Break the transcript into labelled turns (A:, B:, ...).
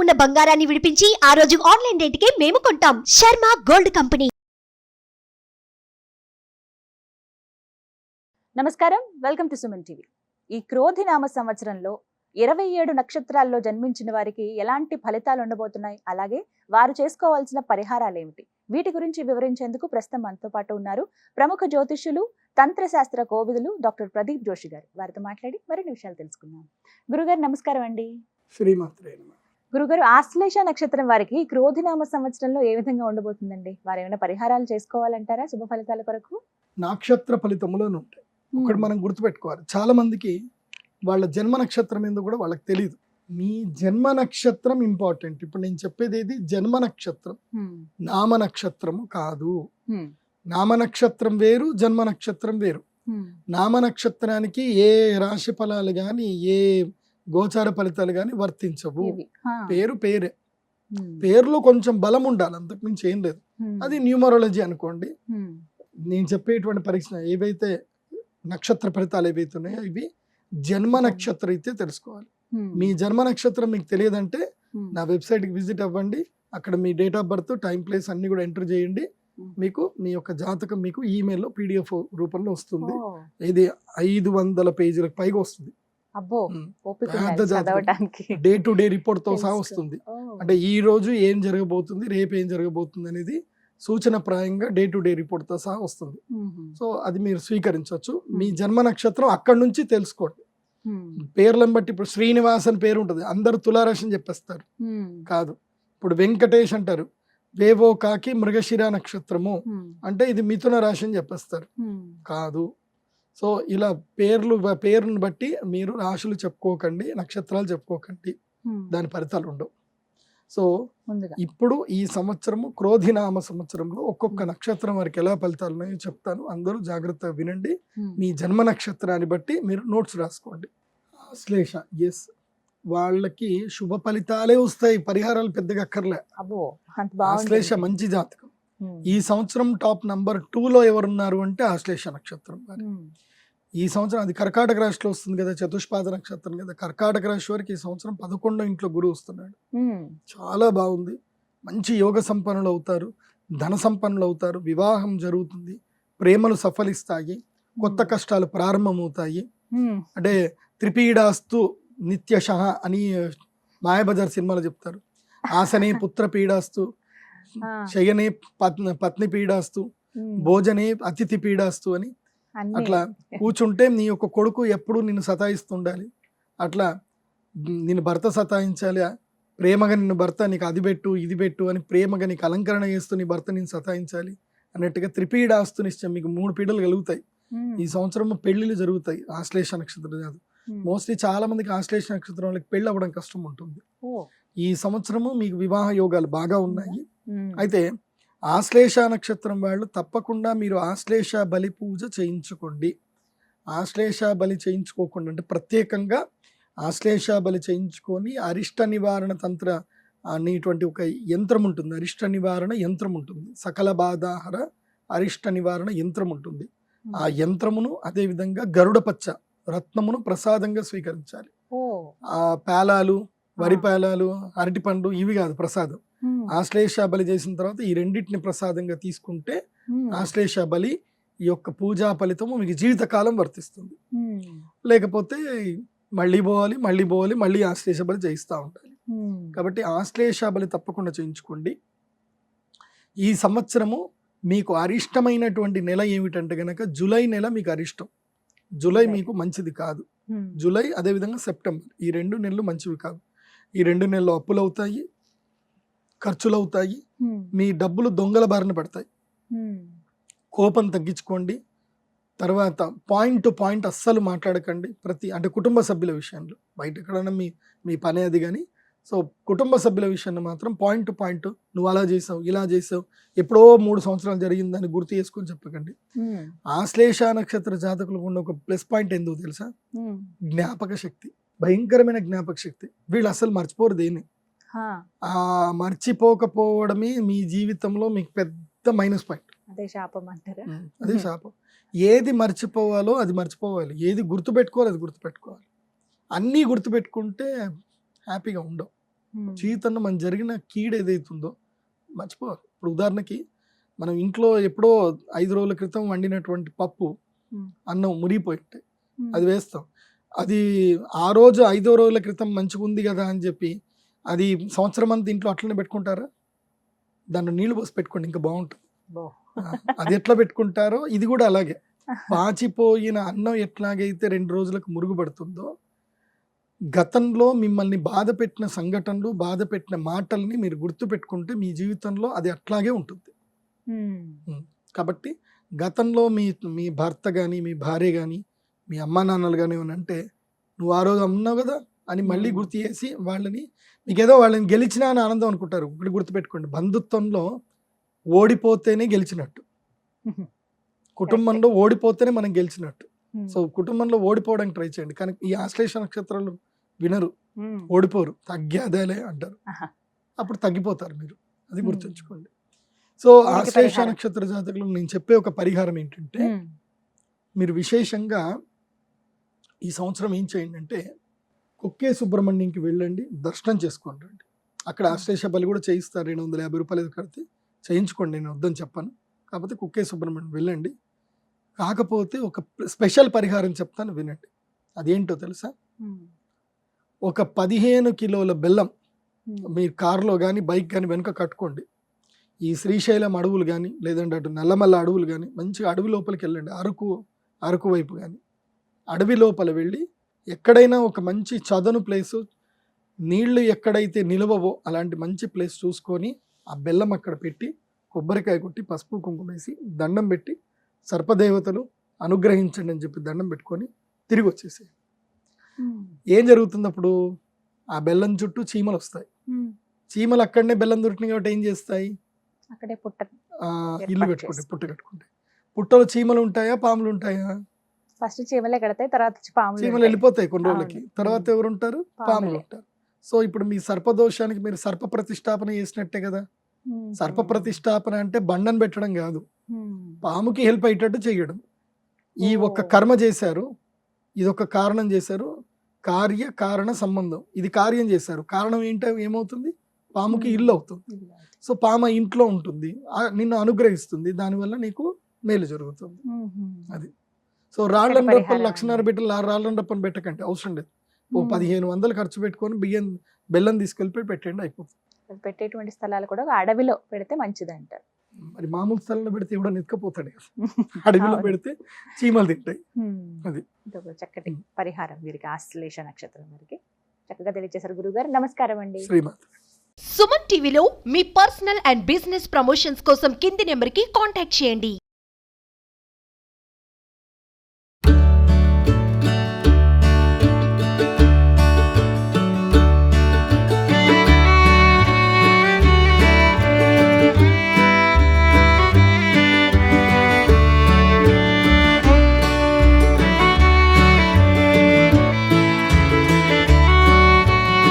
A: ఉన్న బంగారాన్ని విడిపించి ఆ రోజు ఆన్లైన్ రేటుకే మేము కొంటాం. Sharma gold company.
B: నమస్కారం, వెల్కమ్ టు సుమన్ టీవీ. ఈ క్రోధినామ సంవత్సరంలో 27 నక్షత్రాల్లో జన్మించిన వారికి ఎలాంటి ఫలితాలు ఉండబోతున్నాయి, అలాగే వారు చేసుకోవాల్సిన పరిహారాలు ఏమిటి, వీటి గురించి వివరించేందుకు ప్రస్తుతం మనతో పాటు ఉన్నారు ప్రముఖ జ్యోతిష్యులు, తంత్రశాస్త్ర కోవిదులు డాక్టర్ ప్రదీప్ జోషి గారు. వారితో మాట్లాడి మరిన్ని విషయాలు తెలుసుకుందాం. గురుగారు నమస్కారం అండి.
C: శ్రీమాత్రే నమః.
B: గురుగారు, ఆశ్లేష నక్షత్రం వారికి ఈ క్రోధినామ సంవత్సరంలో ఏ విధంగా ఉండబోతుందండి? వారు ఏమైనా పరిహారాలు చేసుకోవాలంటారా శుభ ఫలితాల కొరకు?
C: నక్షత్ర ఫలితములను ఉంటాయి. ఒకటి మనం గుర్తుపెట్టుకోవాలి, చాలా మందికి వాళ్ళ జన్మ నక్షత్రం ఏందో కూడా వాళ్ళకి తెలియదు. మీ జన్మ నక్షత్రం ఇంపార్టెంట్. ఇప్పుడు నేను చెప్పేది ఏది, జన్మ నక్షత్రం, నామ నక్షత్రము కాదు. నామ నక్షత్రం వేరు, జన్మ నక్షత్రం వేరు. నామ నక్షత్రానికి ఏ రాశి ఫలాలు గాని, ఏ గోచార ఫలితాలు గాని వర్తించవు. పేరు పేరే, పేరులో కొంచెం బలం ఉండాలి, అంతకుమించి ఏం లేదు. అది న్యూమరాలజీ అనుకోండి. నేను చెప్పేటువంటి పరీక్ష ఏవైతే నక్షత్ర ఫలితాలు ఏవైతే ఉన్నాయో ఇవి జన్మ నక్షత్రం అయితే తెలుసుకోవాలి. మీ జన్మ నక్షత్రం మీకు తెలియదంటే నా వెబ్సైట్కి విజిట్ అవ్వండి. అక్కడ మీ date of birth, time, place అన్ని కూడా ఎంటర్ చేయండి. మీకు మీ యొక్క జాతకం మీకు ఈమెయిల్లో PDF రూపంలో వస్తుంది. ఇది 500 పేజీలకు పైగా వస్తుంది. డే టు డే రిపోర్ట్ తో సహా వస్తుంది. అంటే ఈ రోజు ఏం జరగబోతుంది, రేపు ఏం జరగబోతుంది అనేది సూచన ప్రాయంగా డే టు డే రిపోర్ట్ తో సహా వస్తుంది. సో అది మీరు స్వీకరించవచ్చు. మీ జన్మ నక్షత్రం అక్కడి నుంచి తెలుసుకోండి. పేర్లను బట్టి ఇప్పుడు శ్రీనివాస్ అని పేరు ఉంటుంది, అందరు తులారాశి అని చెప్పేస్తారు. కాదు. ఇప్పుడు వెంకటేష్ అంటారు, వేవో కాకి మృగశిర నక్షత్రము అంటే ఇది మిథున రాశి అని చెప్పేస్తారు. కాదు. సో ఇలా పేరును బట్టి మీరు రాశులు చెప్పుకోకండి, నక్షత్రాలు చెప్పుకోకండి, దాని ఫలితాలు ఉండవు. సో ఇప్పుడు ఈ సంవత్సరము క్రోధినామ సంవత్సరంలో ఒక్కొక్క నక్షత్రం వారికి ఎలా ఫలితాలు ఉన్నాయో చెప్తాను. అందరూ జాగ్రత్తగా వినండి. మీ జన్మ నక్షత్రాన్ని బట్టి మీరు నోట్స్ రాసుకోండి. ఆశ్లేష, ఎస్, వాళ్ళకి శుభ ఫలితాలే వస్తాయి, పరిహారాలు పెద్దగా అక్కర్లే. ఆశ్లేష మంచి జాతకం. ఈ సంవత్సరం టాప్ నంబర్ 2లో ఎవరున్నారు అంటే ఆశ్లేష నక్షత్రం వారు. ఈ సంవత్సరం అది కర్కాటక రాశిలో వస్తుంది కదా, చతుష్పాద నక్షత్రం కదా. కర్కాటక రాశి వారికి ఈ సంవత్సరం 11వ ఇంట్లో గురువు వస్తున్నాడు. చాలా బాగుంది. మంచి యోగ సంపన్నులు అవుతారు, ధన సంపన్నులు అవుతారు, వివాహం జరుగుతుంది, ప్రేమలు సఫలిస్తాయి, కొత్త కష్టాలు ప్రారంభమవుతాయి. అంటే త్రిపీడాస్తు నిత్యశః అని మాయాబజార్ సినిమాలో చెప్తారు. ఆసనే పుత్ర పీడాస్తు, శయనే పత్ని పీడాస్తు, భోజనే అతిథి పీడాస్తు అని. అట్లా కూర్చుంటే నీ యొక్క కొడుకు ఎప్పుడు నిన్ను సతాయిస్తుండాలి, అట్లా నిన్ను భర్త సతాయించాలి, ప్రేమగా నిన్ను భర్త నీకు అది పెట్టు ఇది పెట్టు అని ప్రేమగా నీకు అలంకరణ చేస్తూ నీ భర్త నిన్ను సతాయించాలి అన్నట్టుగా త్రిపీడాస్తు నిశ్చయం. మీకు 3 పీడలు కలుగుతాయి. ఈ సంవత్సరం పెళ్లిళ్ళు జరుగుతాయి ఆశ్లేష నక్షత్రం కాదు. మోస్ట్లీ చాలా మందికి ఆశ్లేష నక్షత్రం వాళ్ళకి పెళ్లి అవ్వడం కష్టం ఉంటుంది. ఈ సంవత్సరము మీకు వివాహ యోగాలు బాగా ఉన్నాయి. అయితే ఆశ్లేష నక్షత్రం వాళ్ళు తప్పకుండా మీరు ఆశ్లేష బలి పూజ చేయించుకోండి. ఆశ్లేష బలి చేయించుకోకుండా అంటే ప్రత్యేకంగా ఆశ్లేష బలి చేయించుకొని అరిష్ట నివారణ తంత్ర అనేటువంటి ఒక యంత్రం ఉంటుంది, అరిష్ట నివారణ యంత్రం ఉంటుంది, సకల బాధాహర అరిష్ట నివారణ యంత్రం ఉంటుంది. ఆ యంత్రమును అదేవిధంగా గరుడ పచ్చ రత్నమును ప్రసాదంగా స్వీకరించాలి. ఆ పేలాలు, వరి పేలాలు, అరటిపండు ఇవి కాదు ప్రసాదం. ఆశ్లేష బలి చేసిన తర్వాత ఈ రెండింటిని ప్రసాదంగా తీసుకుంటే ఆశ్లేష బలి ఈ యొక్క పూజా ఫలితము మీకు జీవితకాలం వర్తిస్తుంది. లేకపోతే మళ్ళీ పోవాలి మళ్ళీ ఆశ్లేష బలి చేయిస్తూ ఉండాలి. కాబట్టి ఆశ్లేష బలి తప్పకుండా చేయించుకోండి. ఈ సంవత్సరము మీకు అరిష్టమైనటువంటి నెల ఏమిటంటే గనక జూలై నెల మీకు అరిష్టం. జూలై మీకు మంచిది కాదు. జూలై అదేవిధంగా సెప్టెంబర్ ఈ 2 నెలలు మంచివి కాదు. ఈ 2 నెలలు అప్పులు అవుతాయి, ఖర్చులు అవుతాయి, మీ డబ్బులు దొంగల బారిన పడతాయి. కోపం తగ్గించుకోండి. తర్వాత పాయింట్ టు పాయింట్ అస్సలు మాట్లాడకండి. అంటే కుటుంబ సభ్యుల విషయంలో, బయట ఎక్కడైనా మీ పని అది కానీ. సో కుటుంబ సభ్యుల విషయాన్ని మాత్రం పాయింట్ టు పాయింట్, నువ్వు అలా చేసావు ఇలా చేసావు, ఎప్పుడో 3 సంవత్సరాలు జరిగిందని గుర్తు చేసుకొని చెప్పకండి. ఆశ్లేష నక్షత్ర జాతకులకు ఉన్న ఒక ప్లస్ పాయింట్ ఎందుకు తెలుసా? జ్ఞాపక శక్తి, భయంకరమైన జ్ఞాపక శక్తి. వీళ్ళు అసలు మర్చిపోరు దేన్ని. ఆ మర్చిపోకపోవడమే మీ జీవితంలో మీకు పెద్ద మైనస్ పాయింట్.
B: అదే శాపం అంటారా?
C: అదే శాపం. ఏది మర్చిపోవాలో అది మర్చిపోవాలి, ఏది గుర్తుపెట్టుకోవాలి అది గుర్తుపెట్టుకోవాలి. అన్నీ గుర్తుపెట్టుకుంటే హ్యాపీగా ఉండవు. జీవితంలో మన జరిగిన కీడు ఏదైతుందో మర్చిపోవాలి. ఇప్పుడు ఉదాహరణకి మనం ఇంట్లో ఎప్పుడో 5 రోజుల క్రితం వండినటువంటి పప్పు అన్నం మురిగిపోయి ఉంటాయి, అది వేస్తాం. అది ఆ రోజు 5వ రోజుల క్రితం మంచిగా ఉంది కదా అని చెప్పి అది సంవత్సరం అంతా ఇంట్లో అట్లనే పెట్టుకుంటారా? దాంట్లో నీళ్లు పోసి పెట్టుకోండి, ఇంకా బాగుంటుంది. అది ఎట్లా పెట్టుకుంటారో ఇది కూడా అలాగే. పాచిపోయిన అన్నం ఎట్లాగైతే 2 రోజులకు మురుగుపడుతుందో, గతంలో మిమ్మల్ని బాధ పెట్టిన సంఘటనలు, బాధ పెట్టిన మాటల్ని మీరు గుర్తు పెట్టుకుంటే మీ జీవితంలో అది అట్లాగే ఉంటుంది. కాబట్టి గతంలో మీ భర్త కానీ, మీ భార్య కానీ, మీ అమ్మా నాన్నలు కానీ అంటే నువ్వు ఆ రోజు అన్నావు కదా అని మళ్ళీ గుర్తు చేసి మీకు ఏదో వాళ్ళని గెలిచినా అని ఆనందం అనుకుంటారు. ఇప్పుడు గుర్తుపెట్టుకోండి, బంధుత్వంలో ఓడిపోతేనే గెలిచినట్టు, కుటుంబంలో ఓడిపోతేనే మనం గెలిచినట్టు. సో కుటుంబంలో ఓడిపోవడానికి ట్రై చేయండి. కానీ ఈ ఆశ్లేష నక్షత్రాలు వినరు, ఓడిపోరు, తగ్గేదేలే అంటారు, అప్పుడు తగ్గిపోతారు మీరు. అది గుర్తుంచుకోండి. సో ఆశ్లేష నక్షత్ర జాతకులు నేను చెప్పే ఒక పరిహారం ఏంటంటే, మీరు విశేషంగా ఈ సంవత్సరం ఏం చేయండి అంటే కుక్కే సుబ్రహ్మణ్యంకి వెళ్ళండి, దర్శనం చేసుకోండి రండి. అక్కడ ఆశ్లేష బలి కూడా చేయిస్తారు, 250 రూపాయలు కడితే చేయించుకోండి, నేను వద్దని చెప్పాను. కాకపోతే కుక్కే సుబ్రహ్మణ్యం వెళ్ళండి. కాకపోతే ఒక స్పెషల్ పరిహారం చెప్తాను, వినండి. అదేంటో తెలుసా? ఒక 15 కిలోల బెల్లం మీరు కారులో కానీ బైక్ కానీ వెనుక కట్టుకోండి. ఈ శ్రీశైలం అడవులు కానీ, లేదంటే అటు నల్లమల్ల అడవులు కానీ, మంచిగా అడవి లోపలికి వెళ్ళండి. అరకు వైపు కానీ అడవి లోపల వెళ్ళి ఎక్కడైనా ఒక మంచి చదను ప్లేసు, నీళ్లు ఎక్కడైతే నిలవవో అలాంటి మంచి ప్లేస్ చూసుకొని ఆ బెల్లం అక్కడ పెట్టి కొబ్బరికాయ కొట్టి పసుపు కుంకుమ వేసి దండం పెట్టి సర్పదేవతలు అనుగ్రహించండి అని చెప్పి దండం పెట్టుకొని తిరిగి వచ్చేసి ఏం జరుగుతుంది అప్పుడు? ఆ బెల్లం చుట్టూ చీమలు వస్తాయి. చీమలు అక్కడనే బెల్లం దొరికినాయి కాబట్టి ఏం చేస్తాయి?
B: అక్కడే
C: ఇల్లు కట్టుకుంటాయి, పుట్ట కట్టుకుంటాయి. పుట్టలో చీమలు ఉంటాయా, పాములు ఉంటాయా?
B: ఫస్ట్ చీమలే కడతాయి, తర్వాత
C: చీమలు వెళ్ళిపోతాయి కొన్ని రోజులకి. తర్వాత ఎవరు ఉంటారు? పాములు ఉంటారు. సో ఇప్పుడు మీ సర్పదోషానికి మీరు సర్ప ప్రతిష్టాపన చేసినట్టే కదా. సర్ప ప్రతిష్టాపన అంటే బండను పెట్టడం కాదు, పాముకి హెల్ప్ అయ్యేటట్టు చేయడం. ఈ ఒక్క కర్మ చేశారు, ఇదొక కారణం చేశారు, కార్య కారణ సంబంధం. ఇది కార్యం చేశారు, కారణం ఏంటో ఏమవుతుంది? పాముకి ఇల్లు అవుతుంది. సో పాము ఇంట్లో ఉంటుంది, నిన్ను అనుగ్రహిస్తుంది, దానివల్ల నీకు మేలు జరుగుతుంది. అది. సో రాళ్ళని రప్పలు లక్షన్నర బిడ్డలు రాళ్ళని రప్పని పెట్టకండి, అవసరం లేదు. 1500 ఖర్చు పెట్టుకొని బెల్లం తీసుకెళ్ళిపోయి పెట్టండి, అయిపోతుంది.
B: పెట్టేటువంటి స్థలాలు కూడా అడవిలో పెడితే మంచిది అంటారు.
C: మరి మామూలు స్థలంలో పెడితే ఎవడో నెత్తుకపోతాడు, అడవిలో పెడితే చీమలు తింటాయి. అది
B: చక్కటి పరిహారం వీరికి, ఆశ్లేష నక్షత్రం వారికి చక్కగా తెలియజేశారు గురుగారు. నమస్కారం అండి.
C: శ్రీమాత.
A: సుమన్ టీవీలో మీ పర్సనల్ అండ్ బిజినెస్ ప్రమోషన్స్ కోసం కింది నెంబర్కి కాంటాక్ట్ చేయండి.